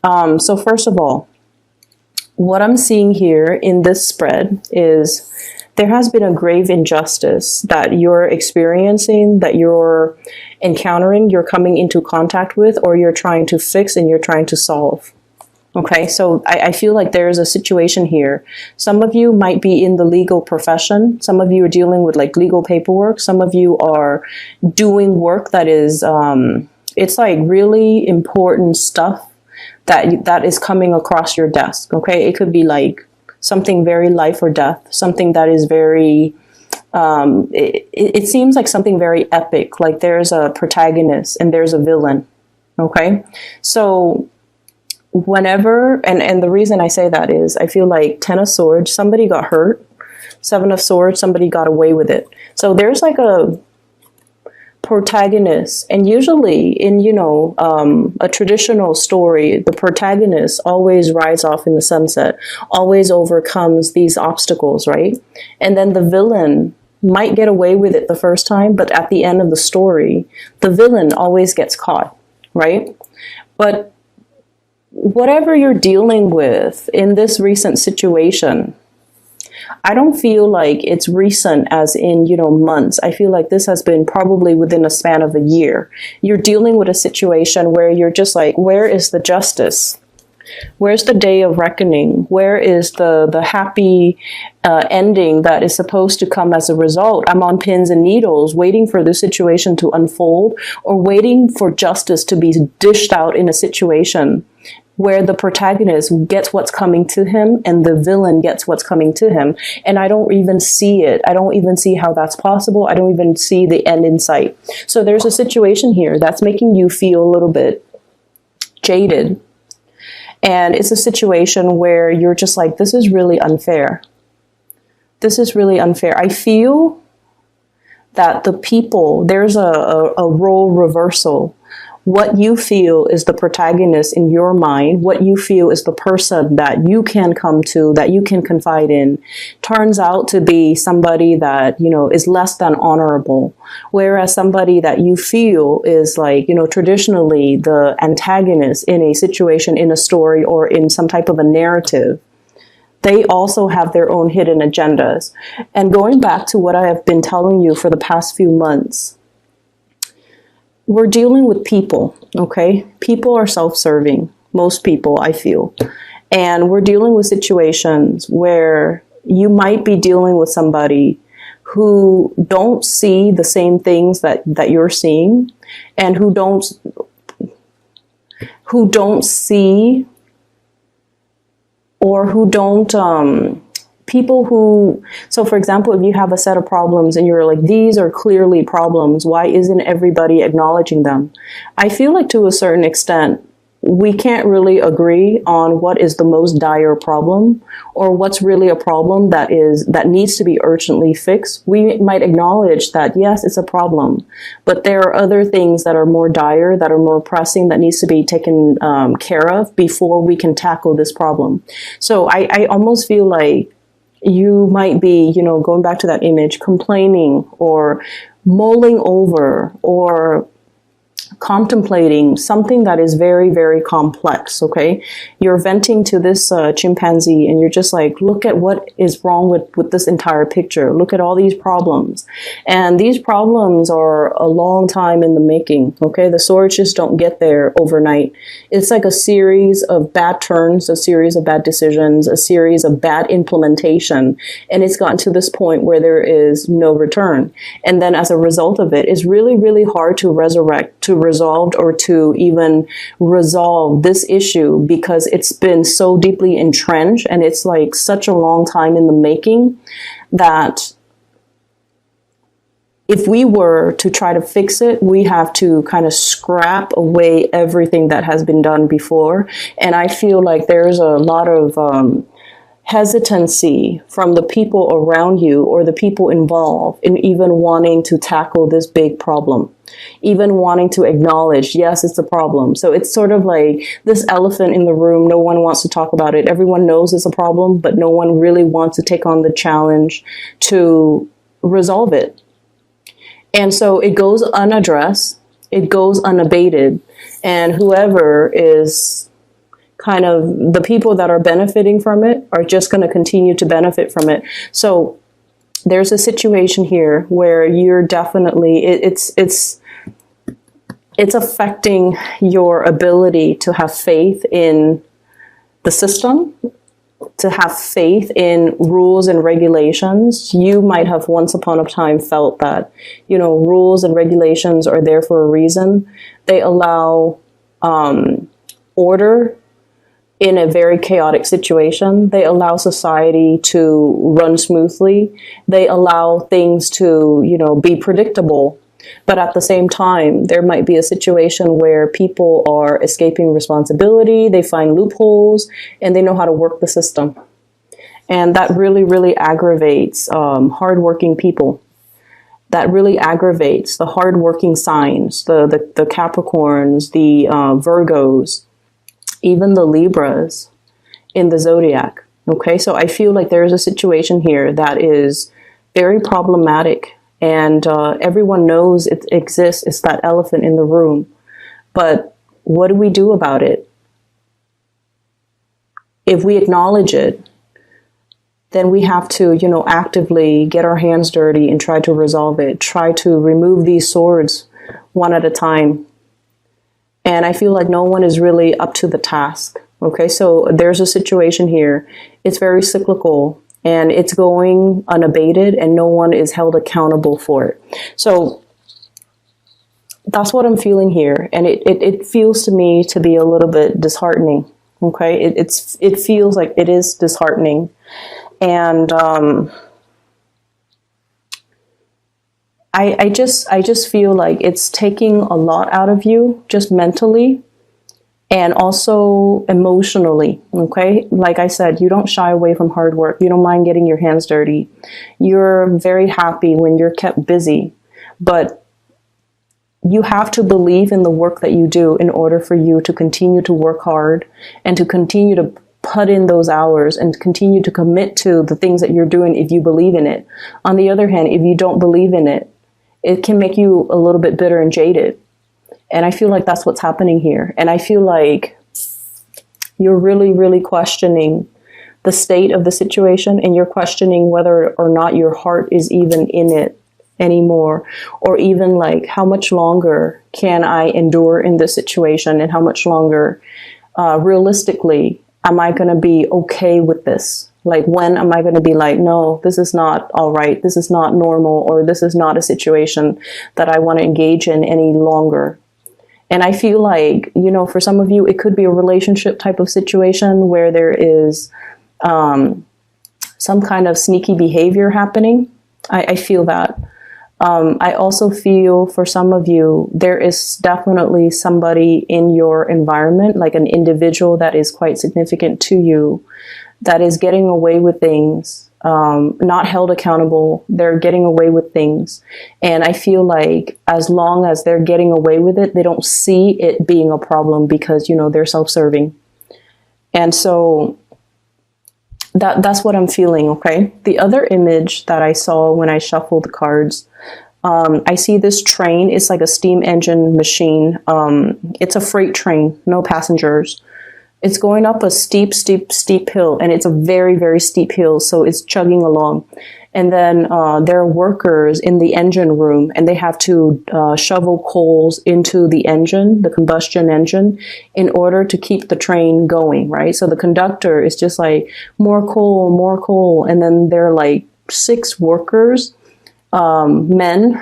So first of all, what I'm seeing here in this spread is there has been a grave injustice that you're experiencing, that you're encountering, you're coming into contact with, or you're trying to fix and you're trying to solve. Okay, so I feel like there's a situation here. Some of you might be in the legal profession. Some of you are dealing with like legal paperwork. Some of you are doing work that is, it's like really important stuff that is coming across your desk. Okay, it could be like something very life or death, something that is very, it seems like something very epic, like there's a protagonist and there's a villain. Okay, so whenever, and the reason I say that is I feel like 10 of Swords, somebody got hurt. 7 of Swords, somebody got away with it. So there's like a protagonist, and usually in, you know, a traditional story, the protagonist always rides off in the sunset, always overcomes these obstacles, right? And then the villain might get away with it the first time, but at the end of the story, the villain always gets caught, right? But whatever you're dealing with in this recent situation, I don't feel like it's recent as in, you know, months. I feel like this has been probably within a span of a year. You're dealing with a situation where you're just like, where is the justice? Where's the day of reckoning? Where is the happy ending that is supposed to come as a result? I'm on pins and needles waiting for the situation to unfold, or waiting for justice to be dished out in a situation where the protagonist gets what's coming to him and the villain gets what's coming to him. And I don't even see it. I don't even see how that's possible. I don't even see the end in sight. So there's a situation here that's making you feel a little bit jaded. And it's a situation where you're just like, this is really unfair. This is really unfair. I feel that the people, there's a role reversal. What you feel is the protagonist in your mind, what you feel is the person that you can come to, that you can confide in, turns out to be somebody that, you know, is less than honorable. Whereas somebody that you feel is like, you know, traditionally the antagonist in a situation, in a story, or in some type of a narrative, they also have their own hidden agendas. And going back to what I have been telling you for the past few months, we're dealing with people, okay? People are self-serving, most people, I feel. And we're dealing with situations where you might be dealing with somebody who don't see the same things that you're seeing, and who don't see, or who don't, people who, so for example, if you have a set of problems and you're like, these are clearly problems, why isn't everybody acknowledging them? I feel like to a certain extent, we can't really agree on what is the most dire problem, or what's really a problem that needs to be urgently fixed. We might acknowledge that, yes, it's a problem, but there are other things that are more dire, that are more pressing, that needs to be taken care of before we can tackle this problem. So I almost feel like you might be, you know, going back to that image, complaining or mulling over or contemplating something that is very, very complex, okay? You're venting to this chimpanzee, and you're just like, look at what is wrong with this entire picture. Look at all these problems. And these problems are a long time in the making, okay? The swords just don't get there overnight. It's like a series of bad turns, a series of bad decisions, a series of bad implementation. And it's gotten to this point where there is no return. And then as a result of it, it's really, really hard to resolved or to even resolve this issue, because it's been so deeply entrenched and it's like such a long time in the making that if we were to try to fix it, we have to kind of scrap away everything that has been done before. And I feel like there's a lot of hesitancy from the people around you or the people involved in even wanting to tackle this big problem, even wanting to acknowledge, yes, it's a problem. So it's sort of like this elephant in the room. No one wants to talk about it. Everyone knows it's a problem, but no one really wants to take on the challenge to resolve it. And so it goes unaddressed, it goes unabated, and whoever is kind of the people that are benefiting from it are just going to continue to benefit from it. So there's a situation here where you're definitely, it's affecting your ability to have faith in the system, to have faith in rules and regulations. You might have once upon a time felt that, rules and regulations are there for a reason. They allow order in a very chaotic situation. They allow society to run smoothly. They allow things to, be predictable. But at the same time, there might be a situation where people are escaping responsibility, they find loopholes, and they know how to work the system. And that really, really aggravates hardworking people. That really aggravates the hardworking signs, the Capricorns, the Virgos, even the Libras in the zodiac. Okay, so I feel like there's a situation here that is very problematic. And everyone knows it exists. It's that elephant in the room. But what do we do about it? If we acknowledge it, then we have to, actively get our hands dirty and try to resolve it. Try to remove these swords one at a time. And I feel like no one is really up to the task. Okay, so there's a situation here. It's very cyclical. And it's going unabated and no one is held accountable for it. So that's what I'm feeling here. And it feels to me to be a little bit disheartening. Okay, it feels like it is disheartening. And I just feel like it's taking a lot out of you, just mentally. And also emotionally, okay? Like I said, you don't shy away from hard work. You don't mind getting your hands dirty. You're very happy when you're kept busy. But you have to believe in the work that you do in order for you to continue to work hard and to continue to put in those hours and continue to commit to the things that you're doing if you believe in it. On the other hand, if you don't believe in it, it can make you a little bit bitter and jaded. And I feel like that's what's happening here. And I feel like you're really, really questioning the state of the situation, and you're questioning whether or not your heart is even in it anymore, or even like, how much longer can I endure in this situation, and how much longer, realistically, am I going to be okay with this? Like, when am I going to be like, no, this is not all right. This is not normal, or this is not a situation that I want to engage in any longer. And I feel like, for some of you, it could be a relationship type of situation where there is some kind of sneaky behavior happening. I feel that. I also feel for some of you, there is definitely somebody in your environment, like an individual that is quite significant to you, that is getting away with things. Not held accountable. They're getting away with things. And I feel like as long as they're getting away with it, they don't see it being a problem because, they're self-serving. And so that's what I'm feeling, okay? The other image that I saw when I shuffled the cards, I see this train. It's like a steam engine machine. It's a freight train, no passengers. It's going up a steep hill, and it's a very, very steep hill, so it's chugging along. And then there are workers in the engine room, and they have to shovel coals into the engine, the combustion engine, in order to keep the train going, right? So the conductor is just like, more coal, and then there are like 6 workers, men,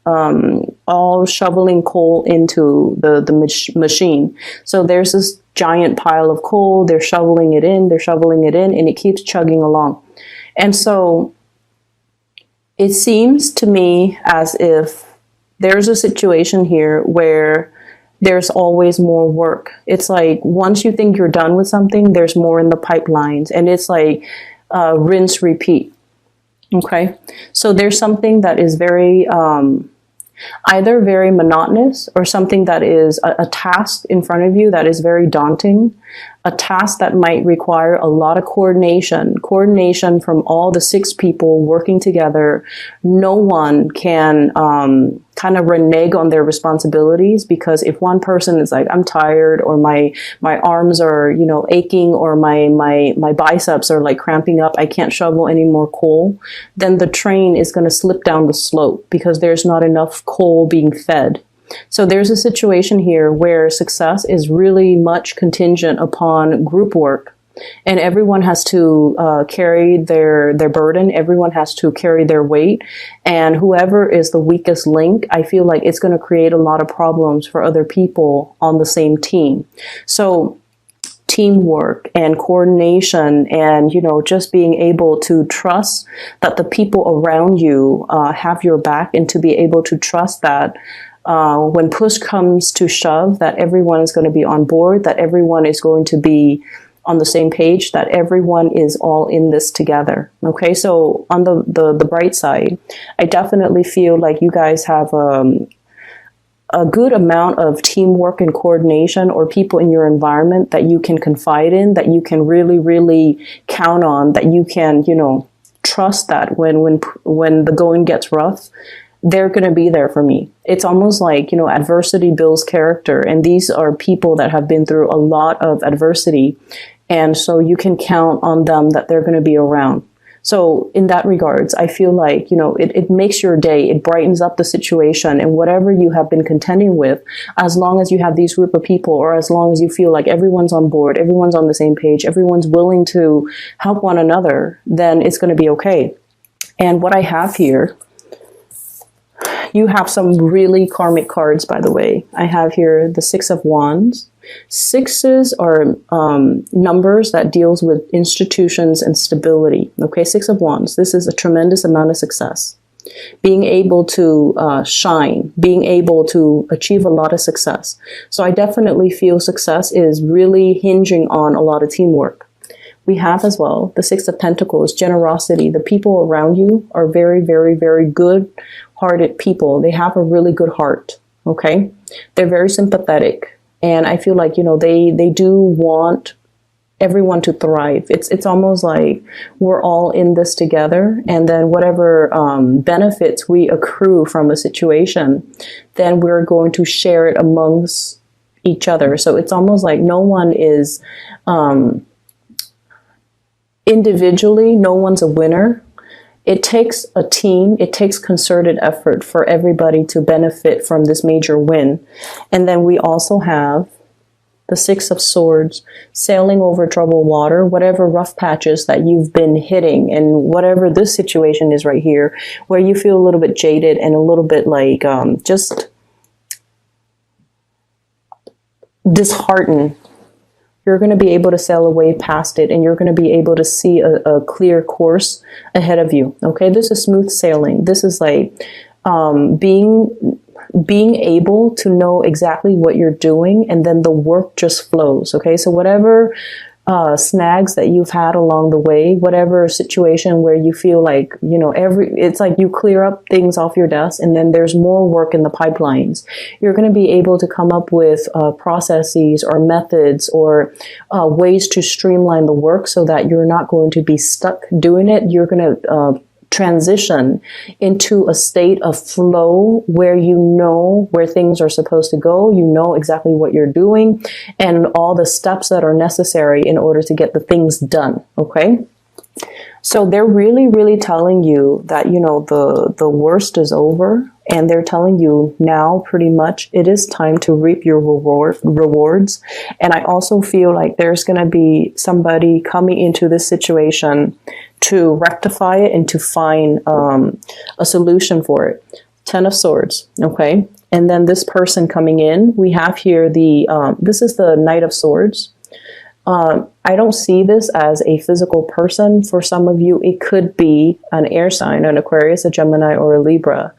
all shoveling coal into the machine. So there's this giant pile of coal, they're shoveling it in, and it keeps chugging along. And so it seems to me as if there's a situation here where there's always more work. It's like, once you think you're done with something, there's more in the pipelines, and it's like rinse, repeat. Okay, so there's something that is very either very monotonous, or something that is a task in front of you that is very daunting, a task that might require a lot of coordination from all the 6 people working together. No one can kind of renege on their responsibilities, because if one person is like, I'm tired, or my arms are, you know, aching, or my biceps are like cramping up, I can't shovel any more coal, then the train is going to slip down the slope because there's not enough coal being fed. So there's a situation here where success is really much contingent upon group work. And everyone has to carry their burden. Everyone has to carry their weight. And whoever is the weakest link, I feel like it's going to create a lot of problems for other people on the same team. So teamwork and coordination, and, you know, just being able to trust that the people around you have your back, and to be able to trust that when push comes to shove, that everyone is going to be on board, that everyone is going to be on the same page, that everyone is all in this together. Okay, so on the bright side, I definitely feel like you guys have a good amount of teamwork and coordination, or people in your environment that you can confide in, that you can really, really count on, that you can, you know, trust that when the going gets rough, they're going to be there for me. It's almost like, you know, adversity builds character. And these are people that have been through a lot of adversity. And so you can count on them, that they're going to be around. So in that regards, I feel like, you know, it makes your day, it brightens up the situation, and whatever you have been contending with, as long as you have these group of people, or as long as you feel like everyone's on board, everyone's on the same page, everyone's willing to help one another, then it's going to be okay. And what I have here, you have some really karmic cards, by the way. I have here the Six of Wands. Sixes are numbers that deals with institutions and stability. Okay, Six of Wands. This is a tremendous amount of success. Being able to shine, being able to achieve a lot of success. So I definitely feel success is really hinging on a lot of teamwork. We have as well the Six of Pentacles, generosity. The people around you are very, very, very good-hearted people. They have a really good heart. Okay, they're very sympathetic. And I feel like, you know, they do want everyone to thrive. It's almost like we're all in this together, and then whatever benefits we accrue from a situation, then we're going to share it amongst each other. So it's almost like no one is individually, no one's a winner. It takes a team, it takes concerted effort for everybody to benefit from this major win. And then we also have the Six of Swords, sailing over troubled water, whatever rough patches that you've been hitting, and whatever this situation is right here, where you feel a little bit jaded and a little bit like just disheartened. You're going to be able to sail away past it, and you're going to be able to see a clear course ahead of you. Okay, this is smooth sailing. This is like being able to know exactly what you're doing, and then the work just flows. Okay, so whatever snags that you've had along the way, whatever situation where you feel like, you know, it's like you clear up things off your desk, and then there's more work in the pipelines. You're going to be able to come up with processes or methods or ways to streamline the work, so that you're not going to be stuck doing it. You're going to transition into a state of flow where you know where things are supposed to go, you know exactly what you're doing, and all the steps that are necessary in order to get the things done. Okay, so they're really, really telling you that, you know, the worst is over, and they're telling you now pretty much it is time to reap your rewards. And I also feel like there's going to be somebody coming into this situation to rectify it and to find a solution for it. Ten of Swords, okay? And then this person coming in, we have here this is the Knight of Swords. I don't see this as a physical person. For some of you, it could be an air sign, an Aquarius, a Gemini, or a Libra.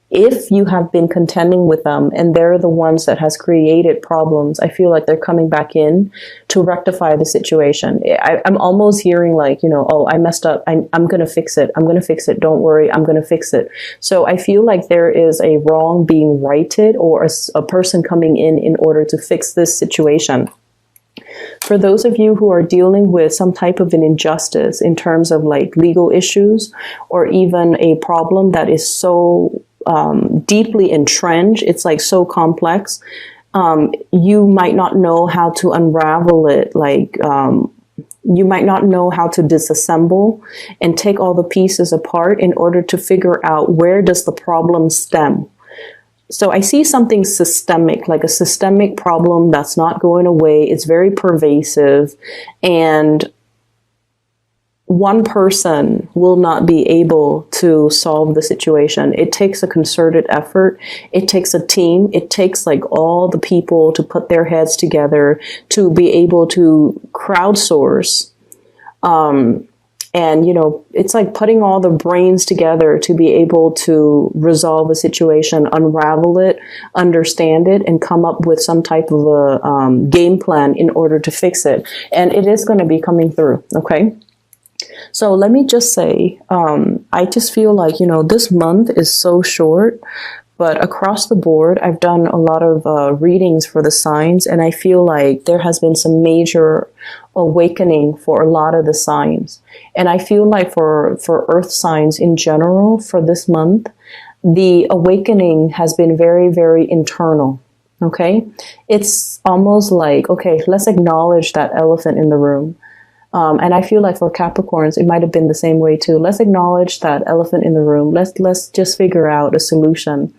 If you have been contending with them and they're the ones that has created problems, I feel like they're coming back in to rectify the situation. I'm almost hearing like, you know, oh, I messed up. I'm going to fix it. I'm going to fix it. Don't worry. I'm going to fix it. So I feel like there is a wrong being righted, or a person coming in order to fix this situation. For those of you who are dealing with some type of an injustice in terms of like legal issues, or even a problem that is so deeply entrenched. It's like so complex. You might not know how to unravel it. Like, you might not know how to disassemble and take all the pieces apart in order to figure out where does the problem stem. So I see something systemic, like a systemic problem that's not going away. It's very pervasive, and one person will not be able to solve the situation. It takes a concerted effort. It takes a team. It takes like all the people to put their heads together to be able to crowdsource. And, you know, it's like putting all the brains together to be able to resolve a situation, unravel it, understand it, and come up with some type of a game plan in order to fix it. And it is going to be coming through. Okay. So let me just say, I just feel like, you know, this month is so short, but across the board, I've done a lot of readings for the signs, and I feel like there has been some major awakening for a lot of the signs. And I feel like for earth signs in general, for this month, the awakening has been very, very internal. Okay. It's almost like, okay, let's acknowledge that elephant in the room. And I feel like for Capricorns, it might have been the same way too. Let's acknowledge that elephant in the room. Let's just figure out a solution.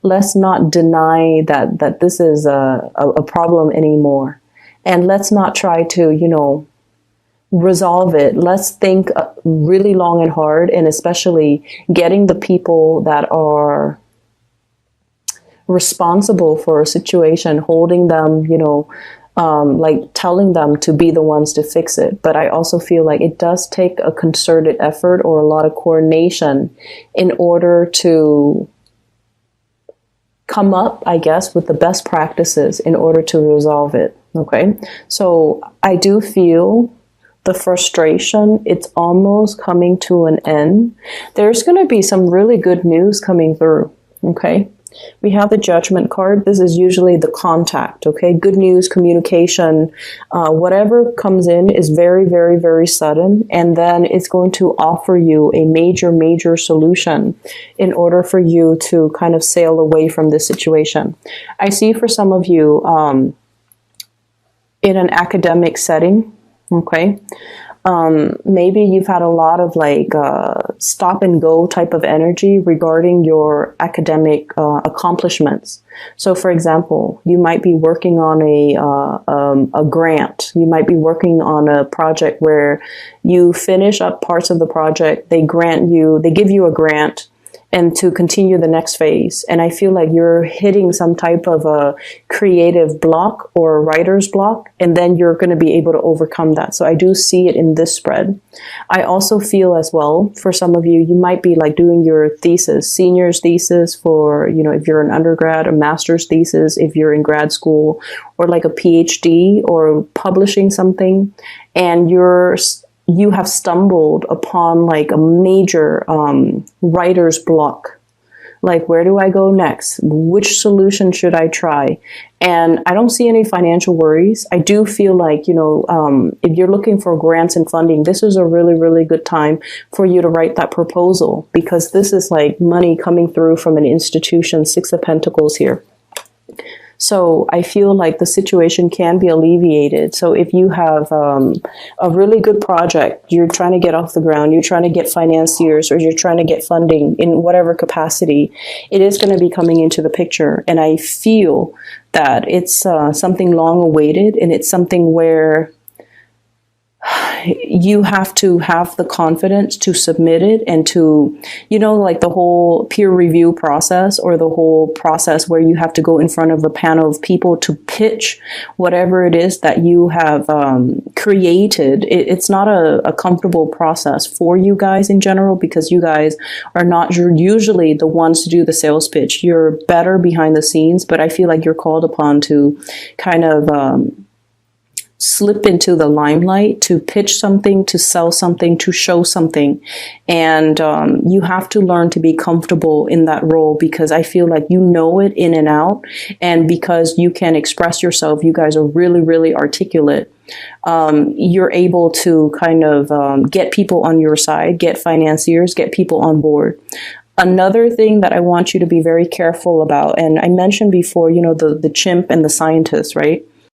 Let's not deny that this is a problem anymore. And let's not try to, you know, resolve it. Let's think really long and hard, and especially getting the people that are responsible for a situation, holding them, you know, like telling them to be the ones to fix it. But I also feel like it does take a concerted effort or a lot of coordination in order to come up, I guess, with the best practices in order to resolve it. Okay. So I do feel the frustration, it's almost coming to an end. There's going to be some really good news coming through. Okay. We have the Judgment card. This is usually the contact, okay? Good news, communication, whatever comes in is very, very, very sudden. And then it's going to offer you a major, major solution in order for you to kind of sail away from this situation. I see for some of you in an academic setting, okay? Maybe you've had a lot of like stop and go type of energy regarding your academic accomplishments. So, for example, you might be working on a grant. You might be working on a project where you finish up parts of the project. They give you a grant, and to continue the next phase. And I feel like you're hitting some type of a creative block or a writer's block, and then you're going to be able to overcome that. So I do see it in this spread. I also feel as well, for some of you, you might be like doing your thesis, senior's thesis for, you know, if you're an undergrad, a master's thesis, if you're in grad school, or like a PhD or publishing something, and you have stumbled upon like a major writer's block. Like, where do I go next? Which solution should I try? And I don't see any financial worries. I do feel like, you know, if you're looking for grants and funding, this is a really, really good time for you to write that proposal, because this is like money coming through from an institution, Six of Pentacles here. So I feel like the situation can be alleviated. So if you have a really good project, you're trying to get off the ground, you're trying to get financiers, or you're trying to get funding in whatever capacity, it is going to be coming into the picture. And I feel that it's something long awaited, and it's something where you have to have the confidence to submit it, and to, you know, like the whole peer review process, or the whole process where you have to go in front of a panel of people to pitch whatever it is that you have created. It's not a comfortable process for you guys in general, because you guys are not usually the ones to do the sales pitch. You're better behind the scenes, but I feel like you're called upon to kind of slip into the limelight, to pitch something, to sell something, to show something. And you have to learn to be comfortable in that role, because I feel like you know it in and out. And because you can express yourself, you guys are really, really articulate. You're able to kind of get people on your side, get financiers, get people on board. Another thing that I want you to be very careful about, and I mentioned before, the chimp and the scientist, right?